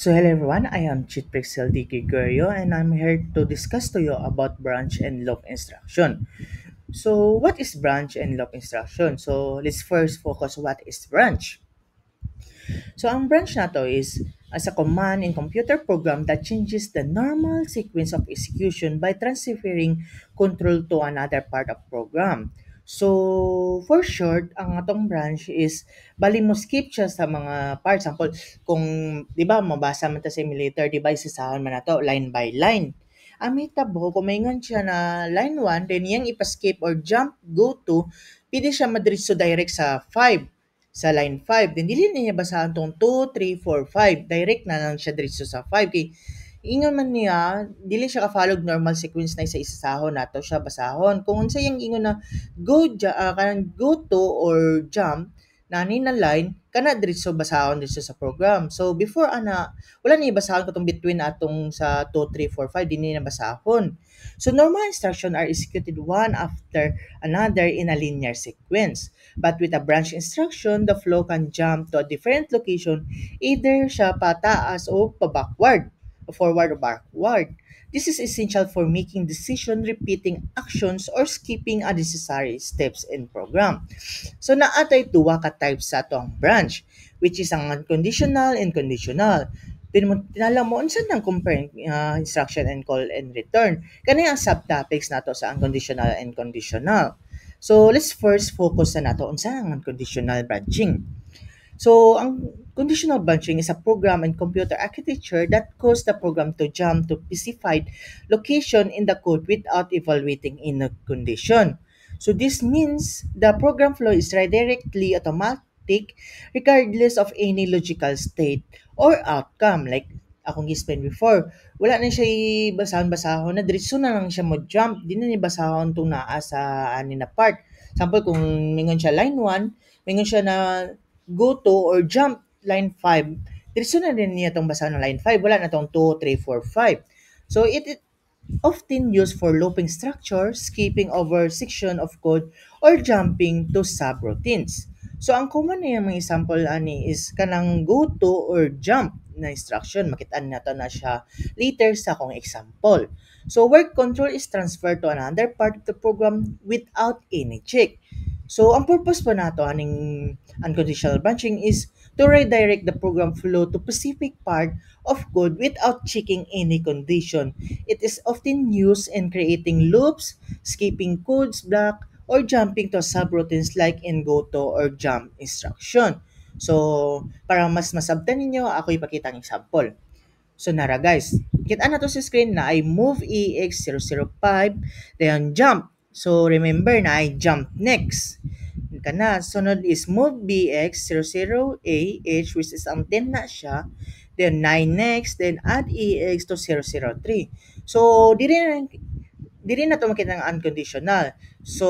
So hello everyone, I am Chit Prexel D. Gregorio and I'm here to discuss to you about branch and loop instruction. So what is branch and loop instruction? So let's first focus what is branch. So ang branch na to is as a command in computer program that changes the normal sequence of execution by transferring control to another part of program. So, for short, ang atong branch is bali mo skip siya sa mga parts. Example, kung 'di ba mabasa man ta sa emulator, 'di ba isasahon man nato line by line. Ang mahitabo kung maingon siya na line 1, then iyang ipa-skip or jump go to, pwede siya madiretso direct sa 5 sa line 5. Then dili na niya basahan tong 2, 3, 4, 5. Direct na lang siya diretso sa 5 kay ingon man niya dili siya ka-follow normal sequence na isa-isahon nato siya basahon. Kung unsa yang ingon na kanang go to or jump nani na line kana diretso basahon diretso sa program. So before ana wala ni basahon katong between atong sa 2, 3, 4, 5 dinhi na basahon. So normal instruction are executed one after another in a linear sequence. But with a branch instruction, the flow can jump to a different location, either siya pataas o pabackward, o forward or backward. This is essential for making decision, repeating actions, or skipping unnecessary steps in program. So naatay duwa ka types sa atong branch, which is ang unconditional and conditional. Tinala mo unsa nang compare instruction and call and return. Kani ang subtopics nato sa unconditional and conditional. So let's first focus sa nato unsa ang unconditional branching. So, ang conditional branching is a program in computer architecture that causes the program to jump to specified location in the code without evaluating in a condition. So, this means the program flow is directly automatic regardless of any logical state or outcome. Like, akong explained before, wala na siya basahon-basahon na diretso na lang siya mo jump, di na ni basahon itong naa sa ani na part. Sample, kung mingon siya line 1, mingon siya na go to or jump line 5, diretso na rin niya itong basahan ng line 5. Wala na itong 2, 3, 4, 5. So, it often used for looping structure, skipping over section of code, or jumping to subroutines. So, ang common na yung mga example ani is kanang go to or jump na instruction. Makitaan na to na siya later sa akong example. So, work control is transferred to another part of the program without any check. So, ang purpose po nato aning unconditional branching is to redirect the program flow to specific part of code without checking any condition. It is often used in creating loops, skipping codes block, or jumping to subroutines like in goto or jump instruction. So, para mas masabtan ninyo, ako ipakita ang example. So, nara guys, kita na to sa screen na I move EX005, then jump. So, remember na I jump next. Kana, sunod is move BX00AH, which is ang 10 na siya. Then 9 next, then add EX to 003. So, di rin na to makita ng unconditional. So,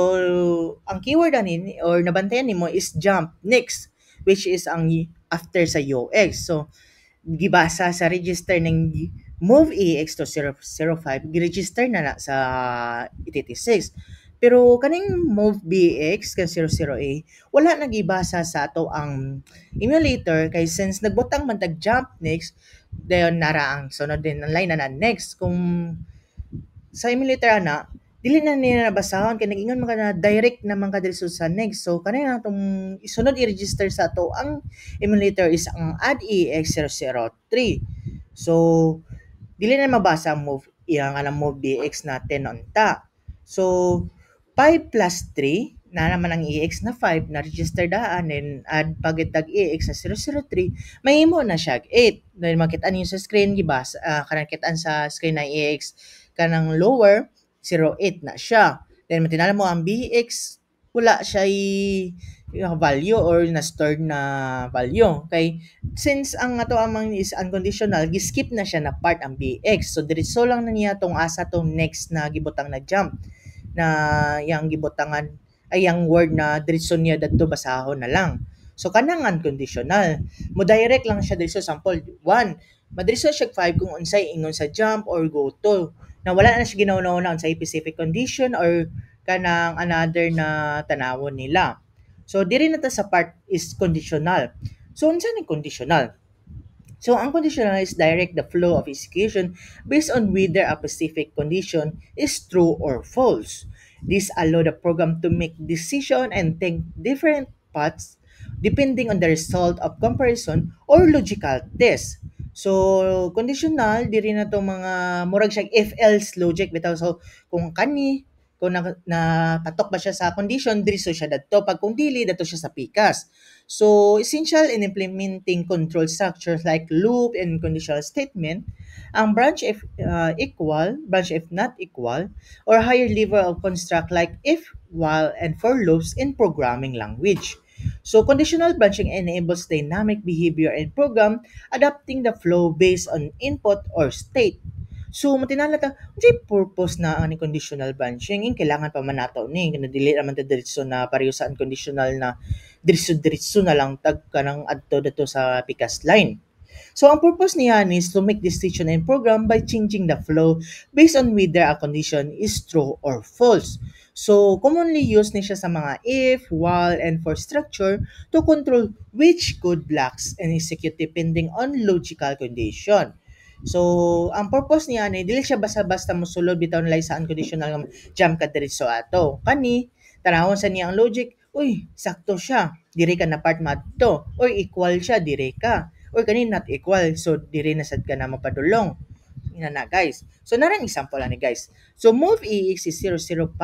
ang keyword anin or nabantayan nimo is jump next, which is ang after sa UX. So, gibasa sa register ng move EX to 005, gi-register na sa 86. Pero kaning move BX kan 00A, wala nagibasa sa ato ang emulator kay since nagbutang man tag jump next, dayon nara ang sunod din ang line na next. Kung sa emulator ana, dili na nila nabasahon kay nag-ingon man ka na direct naman ka diri sa next. So kanay na itong isunod i-register sa ato ang emulator is ang add EX003. So dili na mabasa ang move iyang alam move BX natin unta. So 5 plus 3 na naman ang EX na 5 na register daan and add pagitag EX na 003 mahimo na siya 8. Dahil makita niyo sa screen gibas kanang kitaan sa screen na EX kanang lower 08 na siya. Then matinala mo ang BX wala siya value or na stored na value. Kay since ang ato amang is unconditional, giskip na siya na part ang BX. So diretso lang na niya tong asa tong next na gibutang na jump na yang gibutangan ay yang word na diretso niya dadto basahon na lang. So kanang unconditional, mo direct lang siya diretso sample 1. Madiretso siya 5 kung unsay ingon sa jump or go to. Na wala na siya ginawon-na unsay specific condition or kanang another na tanawon nila. So diri na ta sa part is conditional. So unsa ni conditional? So, unconditional is direct the flow of execution based on whether a specific condition is true or false. This allows the program to make decision and take different paths depending on the result of comparison or logical test. So, conditional, diri na to mga, murag siya if-else logic, bitaw. So, kung kung patok ba siya sa condition, diri so siya dadto. Pag kung dili, dato siya sa pikas. So, essential in implementing control structures like loop and conditional statement, ang branch if not equal, or higher level of construct like if, while, and for loops in programming language. So, conditional branching enables dynamic behavior in program, adapting the flow based on input or state. So, matinala ta, unsay purpose na ang conditional branching? Yung kailangan pa man nato ni, na dili naman ta diretso na pareho sa unconditional na diretso-diretso na lang tag kanang adto dito sa pikas line. So, ang purpose niya is to make decision in program by changing the flow based on whether a condition is true or false. So, commonly used ni siya sa mga if, while, and for structure to control which code blocks and execute depending on logical condition. So, ang purpose niya ni dili siya basta-basta mosulod bitaw nilay sa unconditional nga jump ka diretso ato. Kani tanawon sa niya ang logic, uy, sakto siya. Dire ka na part madto. Or equal siya, dire ka. Or kani not equal, so dire na sad ka na mapadulong. Ina na guys. So narang example ani guys. So move EX is 005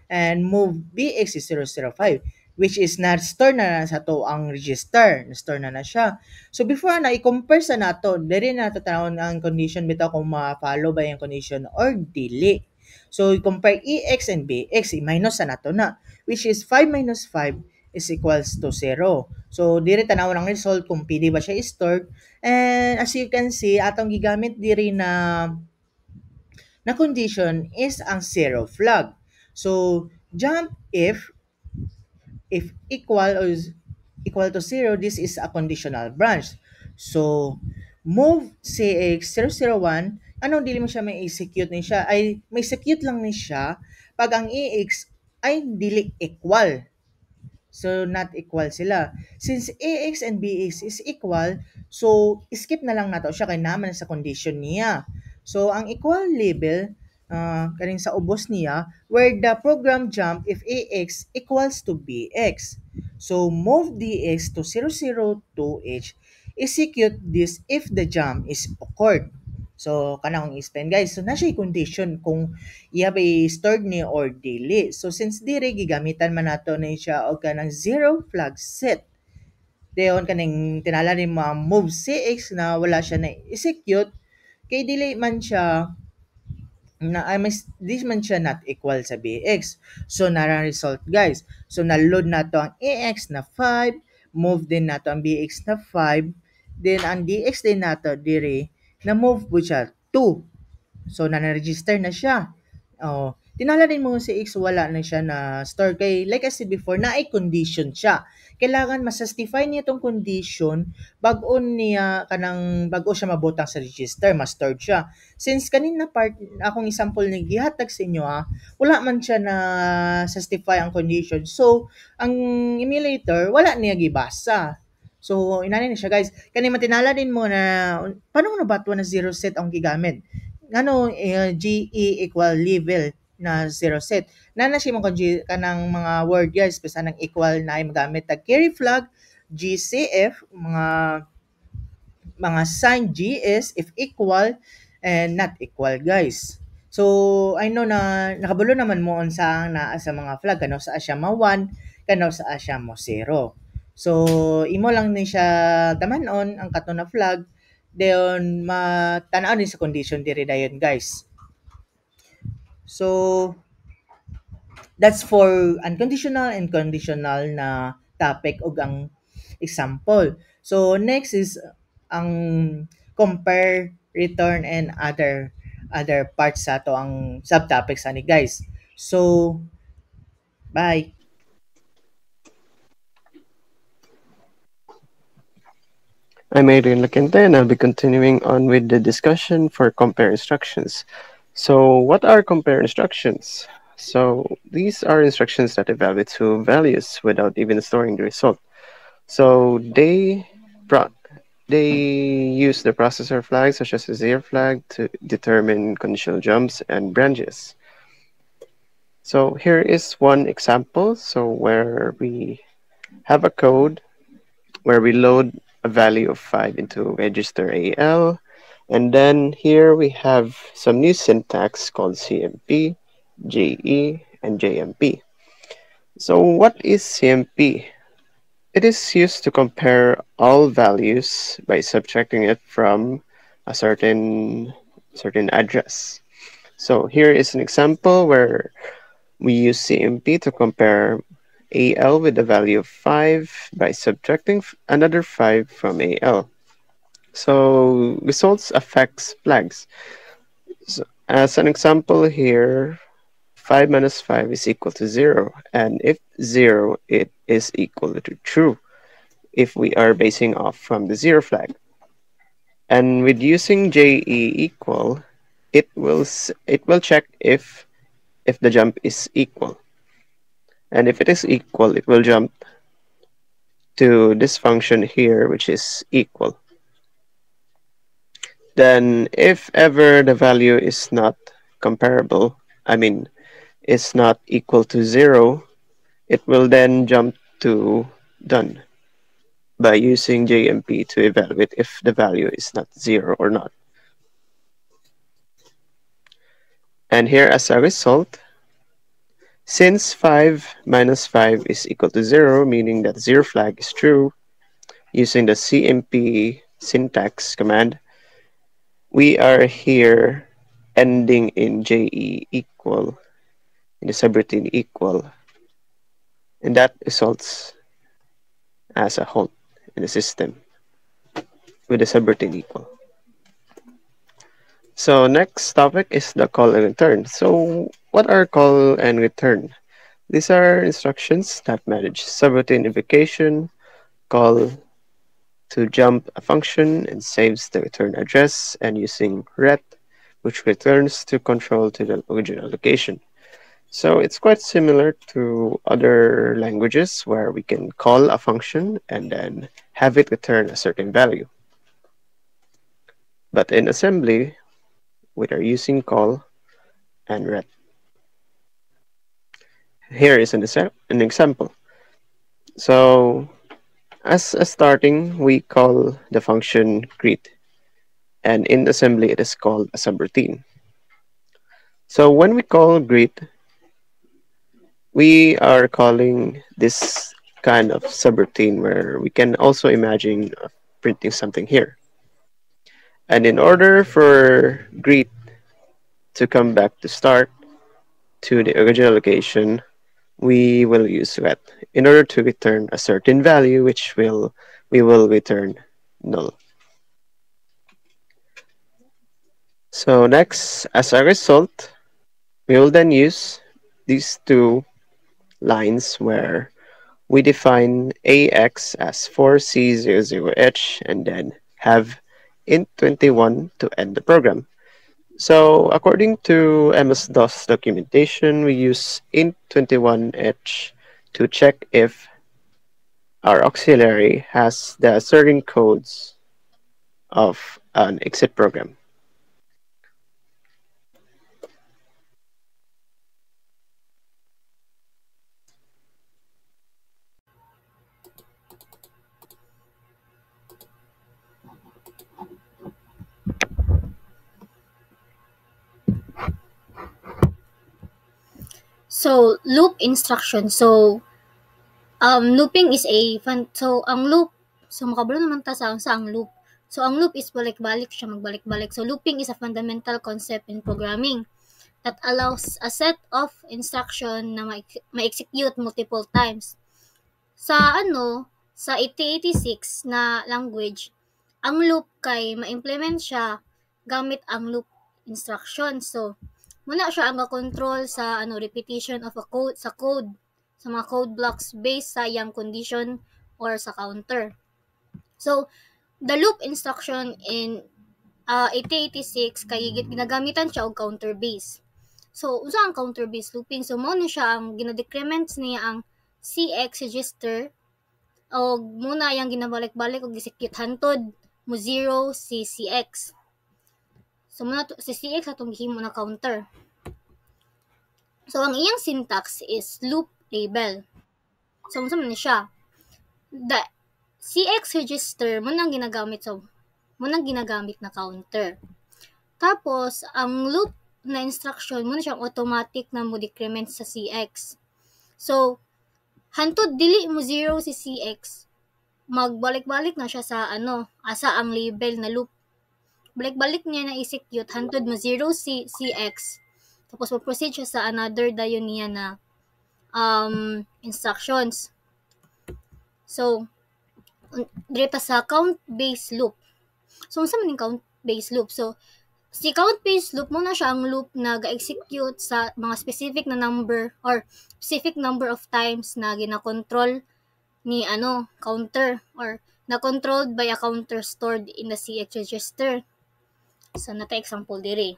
and move BX is 005, which is na-store na sa to ang register. Na-store na siya. So before na i-compare sa nato, dire na tatanawon ang condition bitaw kung ma-follow ba yung condition or dili. So compare EX and BX, i-minus sa nato na, which is 5 minus 5 is equals to 0. So dire tanawon ang result kung pwede ba siya i-stored. And as you can see, atong gigamit diri na condition is ang zero flag. So jump if equal to 0, this is a conditional branch. So, move CX001, anong dili mo siya may execute ni siya? Ay, may execute lang ni siya pag ang EX ay dili equal. So, not equal sila. Since AX and BX is equal, so, skip na lang nato siya kay naman sa condition niya. So, ang equal label, kaning sa ubos niya, where the program jump if AX equals to BX. So, move DX to 002H, execute this if the jump is occurred. So, kanang explain guys. So, na siya condition kung iya ba stored ni or dili. So, since dire gigamitan man nato ni siya og kanang zero flag set. Dayon kaning tinala ni mo ang move CX na wala siya na execute kay dili man siya na this man siya not equal sa BX. So, nara result guys. So, na-load nato ang AX na 5, move din nato ang BX na 5, then ang DX din nato dire na move po siya 2. So, na-register na siya. Oh, tinala din mo si X, wala na siya na store kay like I said before, na ay condition siya. Kailangan ma-justify niya itong condition bago niya kanang bago siya mabutang sa register, ma-stored siya. Since kanina part akong example ni gihatag sa inyo wala man siya na justify ang condition. So, ang emulator wala niya gibasa. So, inani na siya guys. Kani matinala din mo na paano mo nabatwa na zero set ang gigamit? GE equal level na zero set. Na siya mo kanang mga word guys, basta nang equal na ay magamit tag carry flag, GCF, mga sign GS if equal and not equal guys. So, I know na nakabulo naman mo sa sa mga flag kano sa siya mo 1, kano sa siya mo 0. So, imo lang ni siya tamanon ang kato na flag. Then, matanaw din sa condition diri dayon guys. So, that's for unconditional and conditional na topic ug ang example. So, next is ang compare, return, and other parts sa to ang subtopics ani guys. So, bye. I'm Adrian Laquente, and I'll be continuing on with the discussion for compare instructions. So, what are compare instructions? So, these are instructions that evaluate two values without even storing the result. So, They use the processor flag, such as the zero flag, to determine conditional jumps and branches. So here is one example. So where we have a code where we load a value of 5 into register AL. And then here we have some new syntax called CMP, JE, and JMP. So what is CMP? It is used to compare all values by subtracting it from a certain address. So here is an example where we use CMP to compare AL with the value of 5 by subtracting another 5 from AL. So results affects flags. So as an example here, 5 minus 5 is equal to 0. And if 0, it is equal to true if we are basing off from the 0 flag. And with using JE equal, it will check if the jump is equal. And if it is equal, it will jump to this function here, which is equal. Then if ever the value is not comparable, I mean, is not equal to 0, it will then jump to done by using JMP to evaluate if the value is not 0 or not. And here as a result, since 5 minus 5 is equal to 0, meaning that 0 flag is true, using the CMP syntax command, we are here ending in JE equal, in the subroutine equal, and that results as a halt in the system with the subroutine equal. So next topic is the call and return. So what are call and return? These are instructions that manage subroutine invocation, call to jump a function and saves the return address, and using ret, which returns to control to the original location. So it's quite similar to other languages where we can call a function and then have it return a certain value. But in assembly, we are using call and ret. Here is an example. So as a starting, we call the function greet, and in assembly, it is called a subroutine. So when we call greet, we are calling this kind of subroutine where we can also imagine printing something here. And in order for greet to come back to start to the original location, we will use ret in order to return a certain value, which we will return null. So next, as a result, we will then use these two lines where we define AX as 4C00H and then have int21 to end the program. So according to MS-DOS documentation, we use int21h to check if our auxiliary has the certain codes of an exit program. So, loop instruction. So, looping is a so ang loop, so makabalo naman ta sa ang loop. So, ang loop is balik-balik siya, magbalik-balik. So, looping is a fundamental concept in programming that allows a set of instruction na ma-execute multiple times. Sa 8086 na language, ang loop kay ma-implement siya gamit ang loop instruction. So, muna siya ang control sa repetition of a code sa mga code blocks based sa yang condition or sa counter. So, the loop instruction in 8086 kay ginagamitan siya og counter base. So, unsa ang counter base looping? So, mao ni siya ang ginadecrement niya ang CX register o muna yang ginabalik-balik og execute hantod mo 0 si CX. So muna si CX atong gihimo na counter. So ang iyang syntax is loop label. So unsa man siya? The CX register mo nang ginagamit na counter. Tapos ang loop na instruction mo na siyang automatic na mo decrement sa CX. So hantod dili mo 0 si CX, magbalik-balik na siya sa asa ang label na loop. Balik-balik niya na execute hantod mo 0 si CX. Tapos mag-proceed siya sa another dayon niya na instructions. So direta sa count-based loop. So unsa man ning count-based loop? So si count-based loop mo na siya ang loop na ga-execute sa mga specific na number or specific number of times na gina-control ni counter or na-controlled by a counter stored in the CX register. So nata example diri.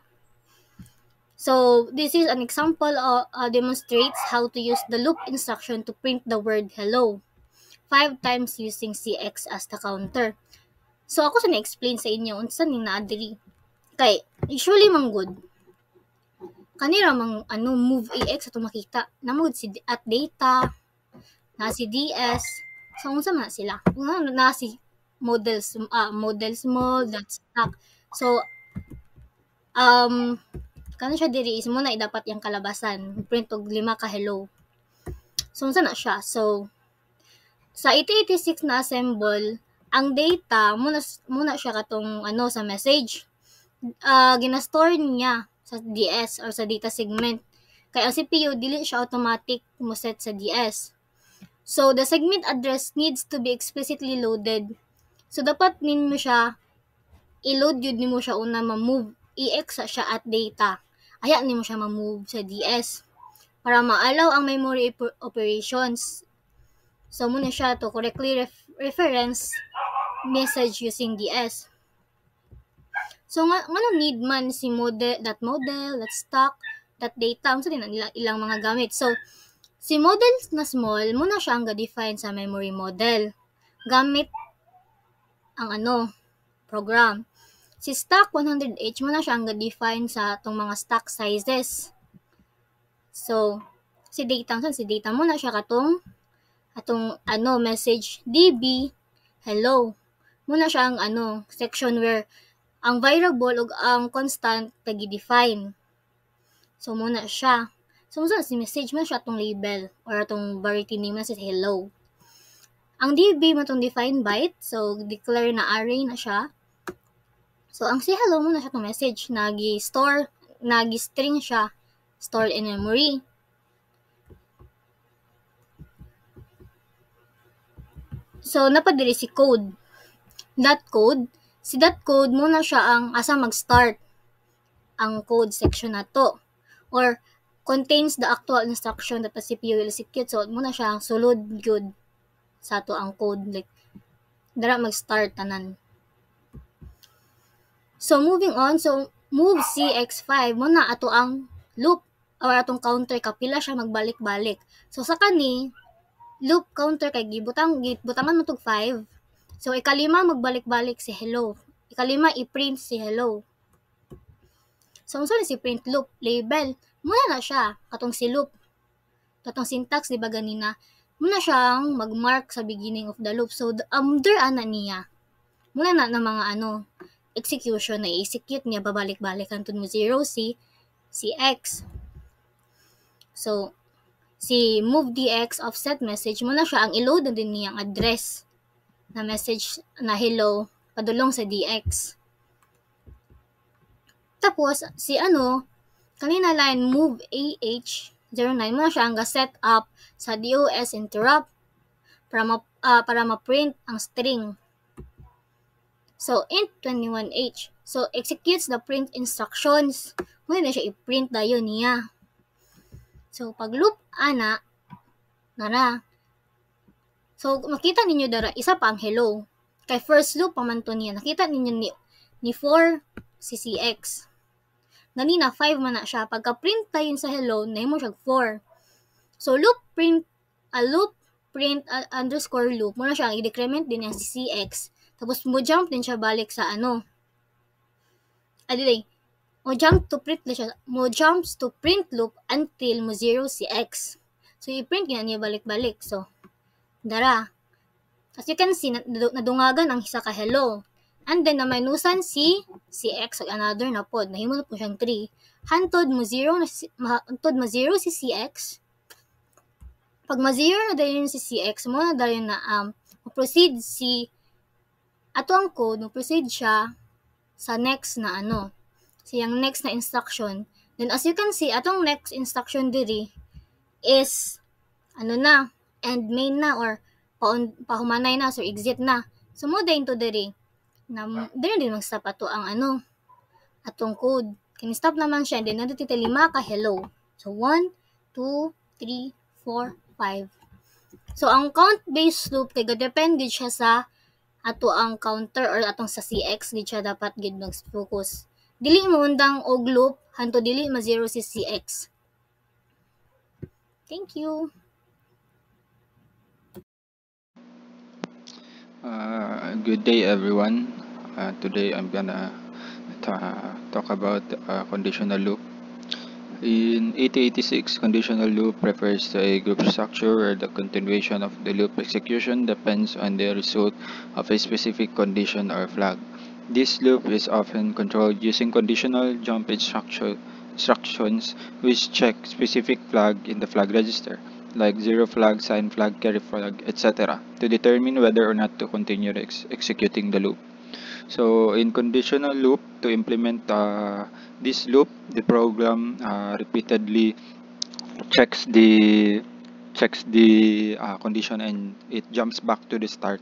So this is an example demonstrates how to use the loop instruction to print the word hello 5 times using CX as the counter. So ako sa na-explain sa inyo unsa ning naa diri. Kay usually man good kanira mang move EX ato makita namugod si at data na si DS. So unsa man sila na si models model.stack. So kano siya diri is mo na dapat yang kalabasan print og 5 ka hello. So unsa na siya? So sa 8086 na assemble ang data muna siya katong sa message. Ginastore niya sa DS or sa data segment. Kaya ang CPU dili siya automatic mo set sa DS. So the segment address needs to be explicitly loaded. So dapat ninyo siya i-load yun nimo siya una ma-move EX siya at data. Aya nimo siya ma-move sa DS para ma-allow ang memory operations. So muna siya to correctly reference message using DS. So ngano need man si model.stack, .data unsa din ilang mga gamit. So si model na small muna siya ang ga-define sa memory model gamit ang program. Si stack 100H muna siya ang ga-define sa atong mga stack sizes. So si data muna siya katong atong message DB hello. Muna siya ang section where ang variable ug ang constant tagi-define. So muna siya. So si message man siya atong label or atong variety name na si hello. Ang DB mo itong define byte, so declare na array na siya. So ang si hello muna siya itong message, nagi-string siya, stored in memory. So napadiri si code. Si code muna siya ang asa mag-start ang code section na to. Or contains the actual instruction that the CPU will execute. So muna siya ang sulod good sa to ang code. Like, dara mag-start tanan. So moving on, so move CX5 muna ato ang loop or atong counter kapila siya magbalik-balik. So sa kani loop counter kay gibutangan mo tog 5. So ikalima magbalik-balik si hello. Ikalima i-print si hello. So unsa ni si print loop label? Muna na siya katong si loop. Katong syntax di ba ganina? Muna siyang mag-mark sa beginning of the loop. So there ana niya. Muna na mga execution na i-execute niya babalik-balik hangtod mo 0 si X. So si move dx offset message muna siya ang i-load na din niyang address na message na hello padulong sa dx. Tapos si kanina line move AH09 muna siya ang ga-set up sa DOS interrupt para ma-print ang string. So int 21H. So executes the print instructions. Muna na siya i-print dayon niya. So pag loop ana nara. So makita ninyo dara isa pa ang hello. Kay first loop pa man to niya. Nakita ninyo ni 4 CCX. Ganina 5 man na siya. Pagka print tayo sa hello, nahimo siya 4. So loop print underscore loop muna siya i-decrement din ang CCX. Tapos mo jump din siya balik sa ano. Dili. Mo jump to print siya. Mo jumps to print loop until mo zero si x. So i-print niya balik-balik. So dara. As you can see, nadungagan ang isa ka hello. And then, na minusan si x o another na pod. Nahimo na po siyang 3. Hantod mo 0 si cx. Pag ma-0 na dahil si cx, mo na dahil na proceed si ato ang code, proceed siya sa next na ano. Siyang next na instruction. Then, as you can see, atong next instruction diri is ano na, end main na or pahumanay na, so exit na. So, mo dahil to diri na diri din mag-stop ato ang ano, atong code. Kini stop naman siya, and then nandito 5 ka hello. So 1, 2, 3, 4, 5. So ang count-based loop kay depende siya sa ato ang counter or atong sa CX di siya dapat gid mag-focus. Dili mo undang og loop hanto dili ma-zero si CX. Thank you. Good day, everyone. Today I'm gonna talk about conditional loop. In 8086, conditional loop refers to a group structure where the continuation of the loop execution depends on the result of a specific condition or flag. This loop is often controlled using conditional jump instructions which check specific flag in the flag register, like zero flag, sign flag, carry flag, etc., to determine whether or not to continue executing the loop. So in conditional loop, to implement this loop, the program repeatedly checks the condition, and it jumps back to the start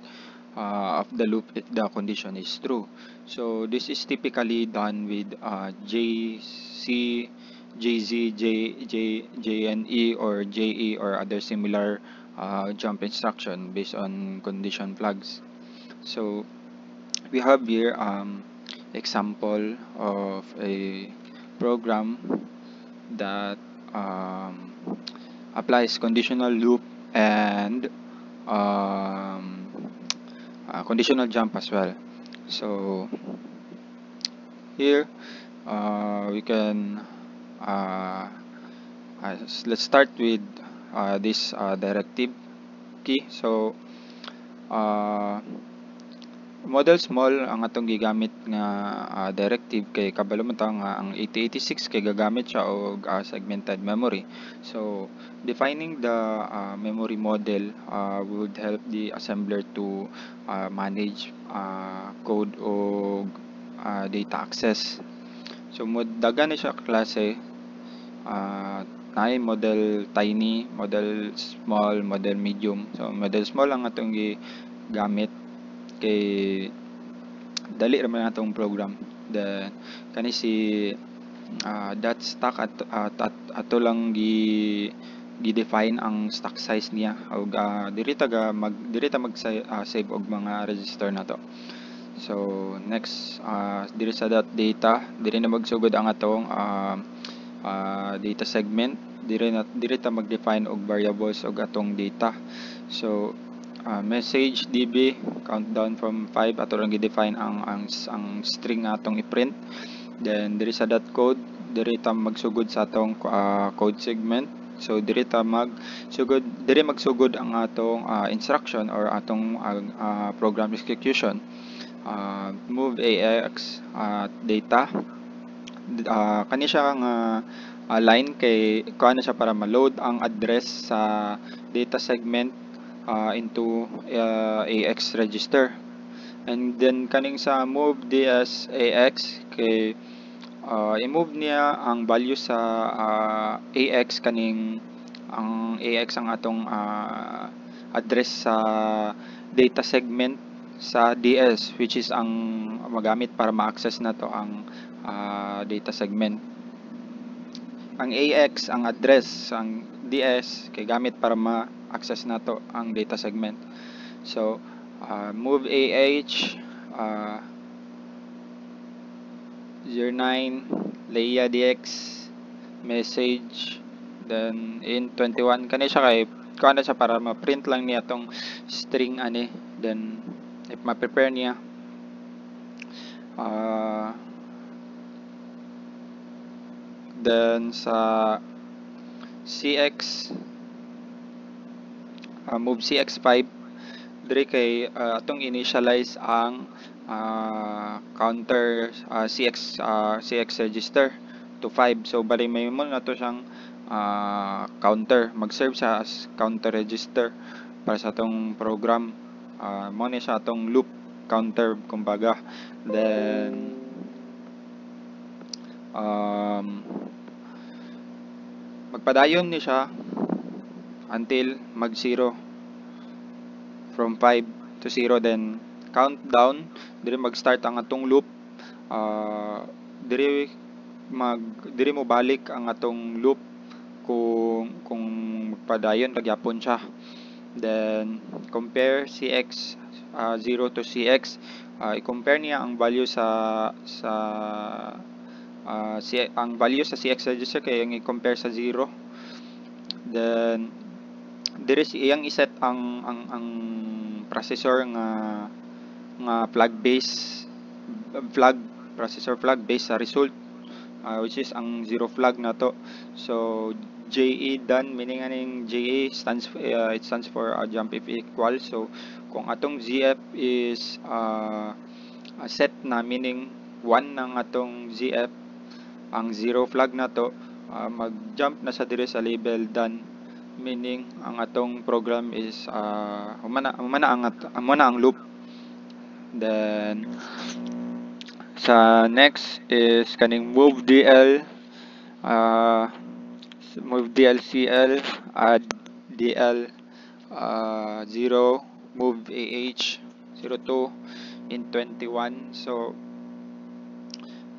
of the loop if the condition is true. So this is typically done with JC, JZ, JNE, or JE, or other similar jump instruction based on condition flags. So we have here example of a program that applies conditional loop and conditional jump as well. So here we can let's start with this directive key. So model small ang atong gigamit nga directive kay kabalo man ta nga ang 8086 kay gagamit siya og segmented memory. So defining the memory model would help the assembler to manage code o data access. So dagan ni siya klase, naay model tiny, model small, model medium. So model small ang atong gigamit kay dali raman natong program. Then kani si that stack ato lang gi-define ang stack size niya og diri ta mag save og mga register nato. So next diri sa data, diri na magsugod ang atong data segment. Diri ta mag-define og variables og atong data. So message db countdown from 5 ato lang gi-define ang string atong i-print. Then diri sa code, diri ta magsugod sa atong code segment. So diri magsugod ang atong instruction or atong program execution. Move AX data, kani siya nga line kay kuha na siya para ma-load ang address sa data segment into AX register. And then kaning sa move ds AX kay i-move niya ang value sa AX kaning ang AX ang atong address sa data segment sa DS, which is ang magamit para ma-access na to ang data segment. Ang AX ang address, ang DS kay gamit para ma-access na to ang data segment. So move AH 09 Leia DX message, then in 21 kani siya kay kuha na siya para ma-print lang niya tong string ani, then if ma-prepare niya. Then sa CX, move CX5, dire kay atong initialize ang counter CX register to 5. So bali may mo na to siyang counter, mag-serve siya as counter register para sa atong program. Mo ni siya atong loop counter kumbaga. Then magpadayon ni siya until mag 0, from 5 to 0, then countdown, dire mag-start ang atong loop. Dire mo balik ang atong loop kung magpadayon pagyapon siya. Then compare CX 0 to CX, i-compare niya ang value ang value sa CX register kay ang i-compare sa 0. Then dire iyang iset ang processor nga processor flag based sa result, which is ang 0 flag na to. So JE done, meaning aning JE stands it stands for jump if equal. So kung atong ZF is set na, meaning 1 ng atong ZF, ang 0 flag na to mag-jump na sa dire sa label done, meaning ang atong program is umana ang loop. Then sa next is kaning move DL CL, add DL 0, move AH 02 in 21. So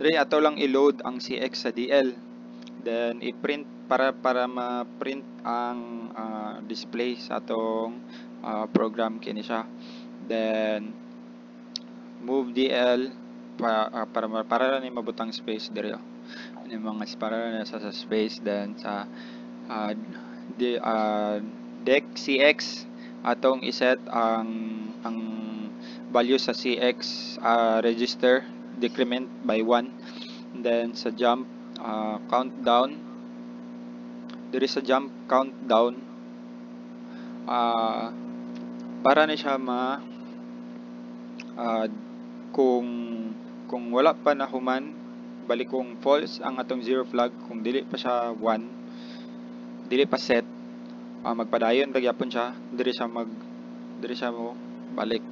dire ato lang i-load ang CX sa DL, then i-print para ma-print ang display sa atong program kini siya. Then move DL para ni mabutang space dire ni mga para na sa space. Then sa deck CX atong iset ang value sa CX register decrement by 1. Then sa jump countdown, there is a jump countdown para na siya kung wala pa na human, balik kung false ang atong 0 flag, kung dili pa siya 1, dili pa set, magpadayon dagyapon siya, diri siya mo balik.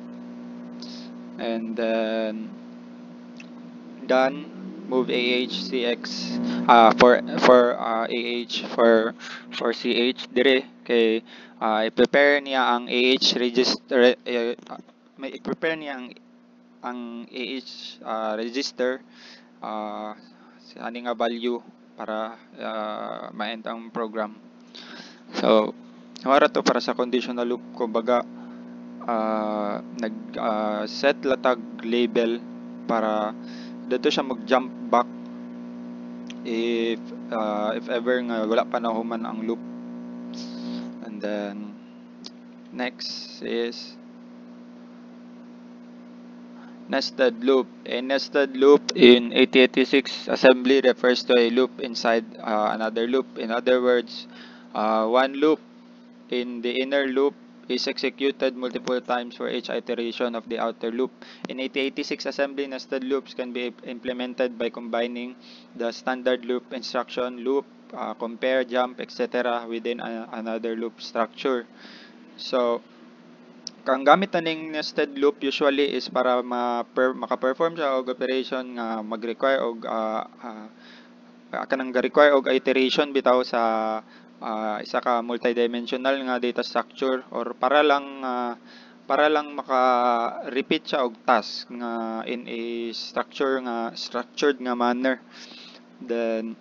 And then done, move AH CX for AH for CH dire kay i-prepare niya ang AH register, may i-prepare niya ang AH register sa aning nga value para ma-end ang program. So wala to para sa conditional loop, kumbaga nag set latag label para dito siya mag-jump back if ever nga wala pa nahuman ang loop. And then next is nested loop. A nested loop in 8086 assembly refers to a loop inside another loop. In other words, one loop in the inner loop is executed multiple times for each iteration of the outer loop. In 8086 assembly, nested loops can be implemented by combining the standard loop instruction, loop, compare, jump, etc. within another loop structure. So kang gamit na ning nested loop usually is para maka-perform siya og operation nga mag-require og kanang ga-require og iteration bitaw sa isa ka multidimensional nga data structure, or para lang maka-repeat siya og task nga in a structured nga manner. Then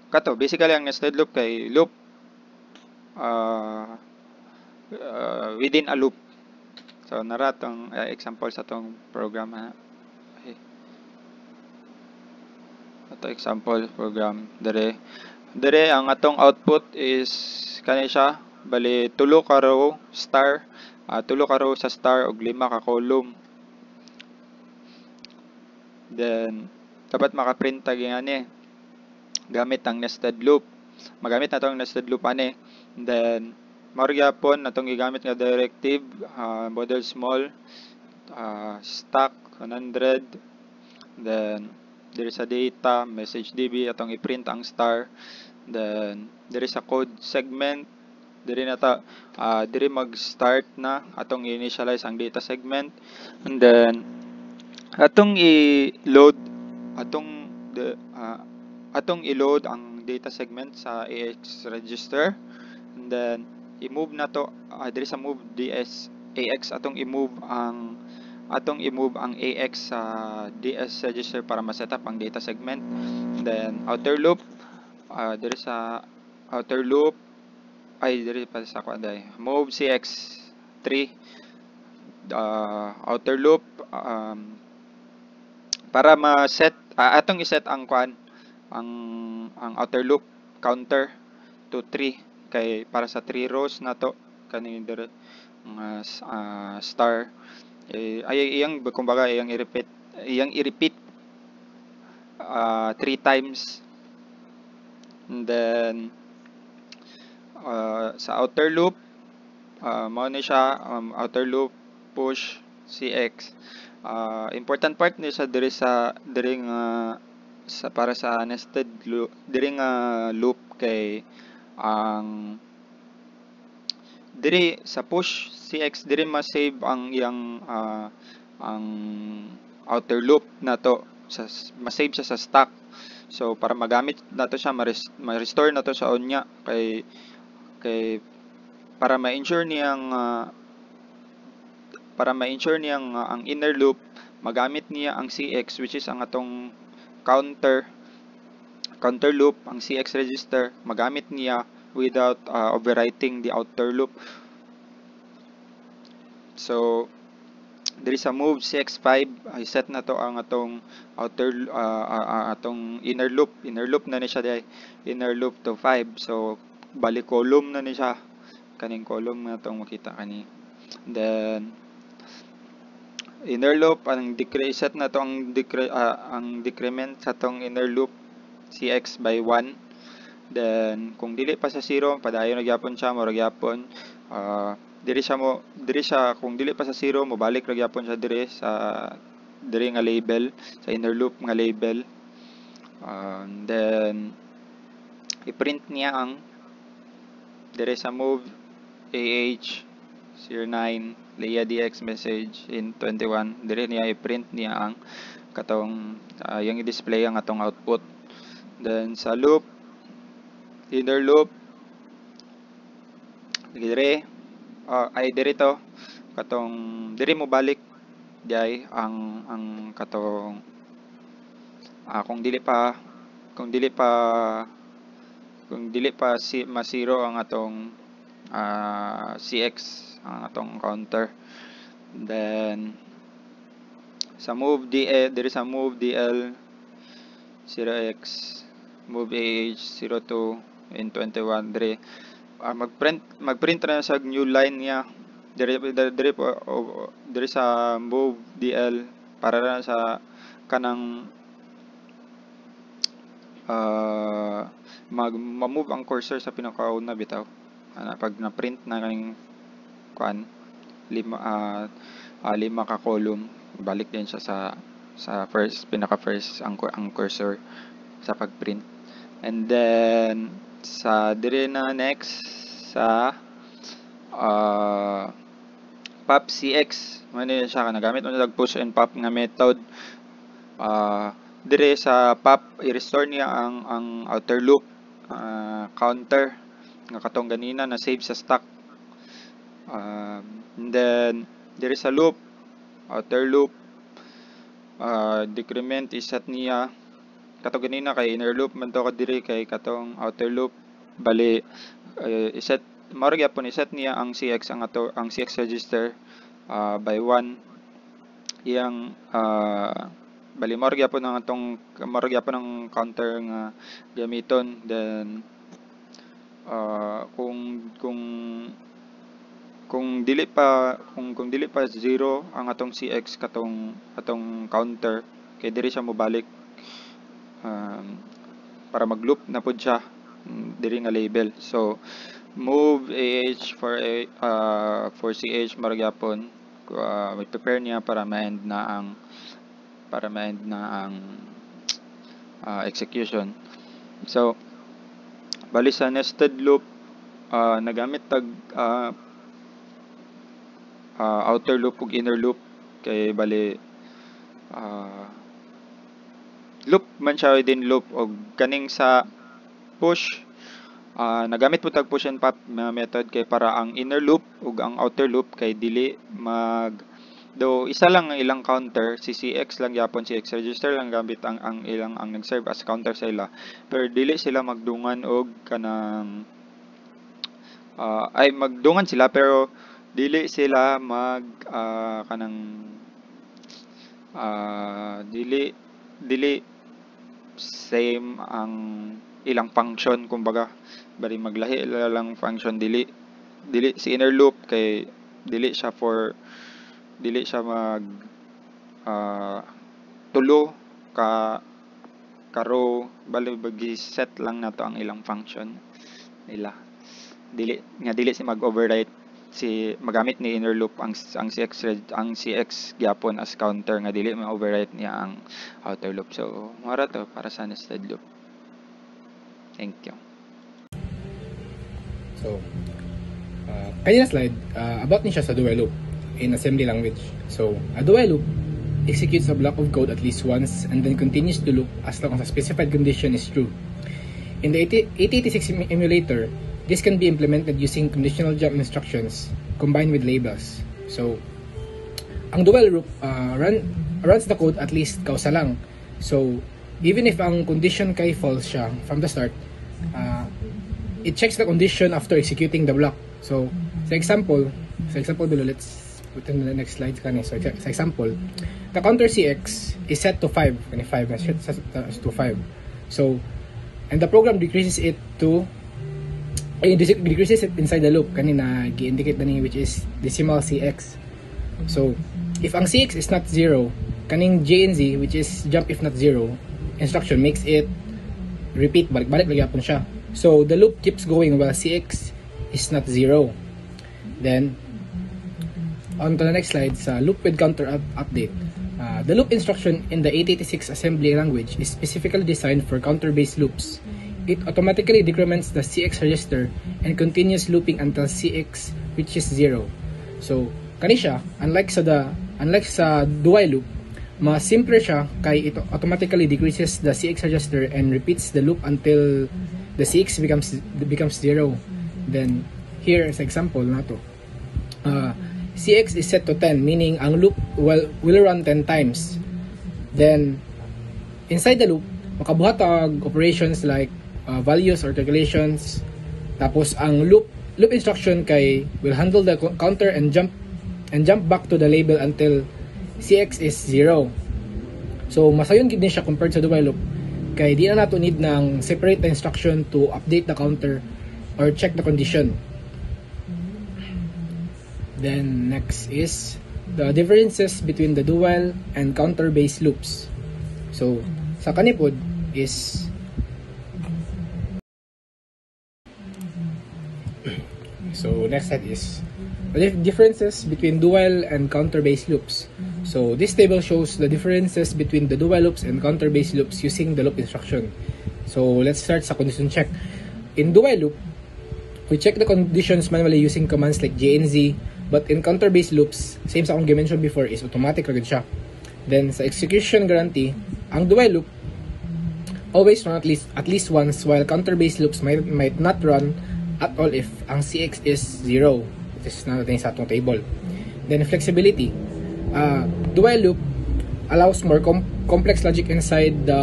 kato basically ang nested loop kay loop within a loop. So nara tong example sa tong program okay. Ato example program dire ang atong output is kani siya, bali tulo ka row star tulo ka row sa star ug 5 ka column. Then dapat makaprint tag ani gamit ang nested loop. Magamit na tong nested loop ani. Then mao gyapon natong gigamit nga directive, model small, stack 100. Then diri sa data message db atong i-print ang star. Then diri sa code segment diri mag-start na atong initialize ang data segment. And then atong i-load ang data segment sa AX register. And then i-move na to diri sa move ds AX atong i-move ang AX sa DS register para ma-setup ang data segment. And then outer loop diri sa outer loop diri pa sa move CX3 outer loop para ma-set atong i-set ang outer loop counter to 3 kay para sa 3 rows na to kani dire star kumbaga iyang i-repeat 3 times. And then sa outer loop mao ni siya outer loop push CX. Important part ni siya diri para sa nested loop diri nga loop kay ang diri sa push CX diri ma-save ang iyang ang outer loop na to ma-save siya sa stack. So para magamit nato siya ma-restore nato sa unya kay para ma-ensure niyang ang inner loop magamit niya ang CX which is ang atong counter loop ang CX register magamit niya without overwriting the outer loop. So diri sa move CX5 ay set na to ang atong atong inner loop na ni siya dai inner loop to 5. So balik column na ni siya kaning column na tong makita kani. Then inner loop ang set na to ang decrement sa tong inner loop CX by 1. Then kung dili pa sa 0 padayon na gyapon siya mo ra gyapon diri siya kung dili pa sa 0 mo balik ra gyapon siya diri nga label sa inner loop nga label. Then i-print niya ang diri sa move AH09 Leia DX message in 21 diri niya i-print niya ang katong yung i-display ang atong output. Then sa loop inner loop diri diri to katong diri mo balik diay ang katong kung dili pa ma-zero ang atong CX ang atong counter. Then sa move DL diri sa move DL 0x move AH02 in 21 diri magprint na sa new line niya diri sa move DL para na sa kanang ma-move ang cursor sa pinakauna bitaw pag na-print na kaning kuan 5 ka column balik din siya sa pinaka first ang cursor sa pagprint. And then sa dire na next sa pop CX man siya nagamit mo nag push and pop nga method. Dire sa pop i-restore niya ang outer loop counter nga katong ganina na save sa stack. And then dire sa loop outer loop decrement is-set niya katong ganina kay inner loop man to kadiri kay katong outer loop bali i-set mao gyapon i-set niya ang CX ang CX register by 1 iyang bali mao gyapon ang ang counter nga gamiton. Then kung kung dili pa zero ang atong CX atong counter, kay diri siya mobalik para mag-loop na pud siya diri nga label. So move AH for CH maragyapon may prepare niya para ma-end na ang execution. So bali sa nested loop nagamit tag outer loop ug inner loop, kay bali loop man siya within loop, og kaning sa push nagamit po tag push and pop method kay para ang inner loop ug ang outer loop kay dili do isa lang ang ilang counter, si CX lang yapon, si CX register lang gamit ang ilang ang nag-serve as counter sa ila, pero dili sila magdungan og kanang magdungan sila pero dili sila kanang dili same ang ilang function, kumbaga bali maglahi lang function, dili si inner loop kay dili siya mag tulo ka row, bali set lang nato ang ilang function nila, dili si mag-overwrite si magamit ni inner loop ang CX gyapon as counter, nga dili ma-overwrite niya ang outer loop. So mara to para sa nested loop. Thank you. So kanina slide about ni siya sa dual loop in assembly language. So a dual loop executes a block of code at least once and then continues to loop as long as a specified condition is true. In the 8086 emulator, this can be implemented using conditional jump instructions combined with labels. So, ang dual loop runs the code at least kausa lang. So, even if ang condition kay false siya from the start, it checks the condition after executing the block. So, sa example below, let's put in the next slide kani. So, sa example, the counter CX is set to 5, kani 5 is set to 5. So, and the program decreases it inside the loop kanina gi-indicate na ni, which is decimal CX. So if ang CX is not 0, kaning JNZ, which is jump if not 0 instruction, makes it repeat, balik gyapon siya. So the loop keeps going while CX is not 0. Then on to the next slide, sa loop with counter update. The loop instruction in the 8086 assembly language is specifically designed for counter-based loops. It automatically decrements the CX register and continues looping until CX reaches 0. So, kani siya, unlike sa dual loop, mas simple siya kay it automatically decreases the CX register and repeats the loop until the CX becomes 0. Then, here is example nato. CX is set to 10, meaning ang loop will run 10 times. Then, inside the loop, makabuhat ang operations like values or calculations. Tapos, ang loop instruction kay will handle the counter and jump back to the label until CX is 0. So, masayon gid din siya compared sa dual loop. Kay di na nato need ng separate the instruction to update the counter or check the condition. Then next is the differences between the dual and counter-based loops. So sa kanipod is next slide is the differences between dual and counter-based loops. So this table shows the differences between the dual loops and counter-based loops using the loop instruction. So let's start sa condition check. In dual loop, we check the conditions manually using commands like JNZ. But in counter-based loops, same sa akong mentioned before, is automatic agad siya. Then sa execution guarantee, ang dual loop always run at least once, while counter-based loops might not run at all if ang CX is 0. This is na natin sa atong table. Then flexibility. Dual loop allows more complex logic inside the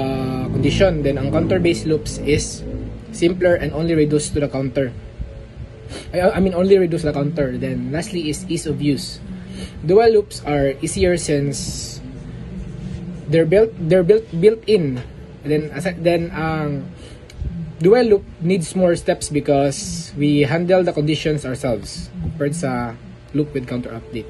condition. Then ang counter-based loops is simpler and only reduced to the counter. Only reduce the counter. Then lastly is ease of use. Dual loops are easier since they're built in. Then dual loop needs more steps because we handle the conditions ourselves compared sa loop with counter update.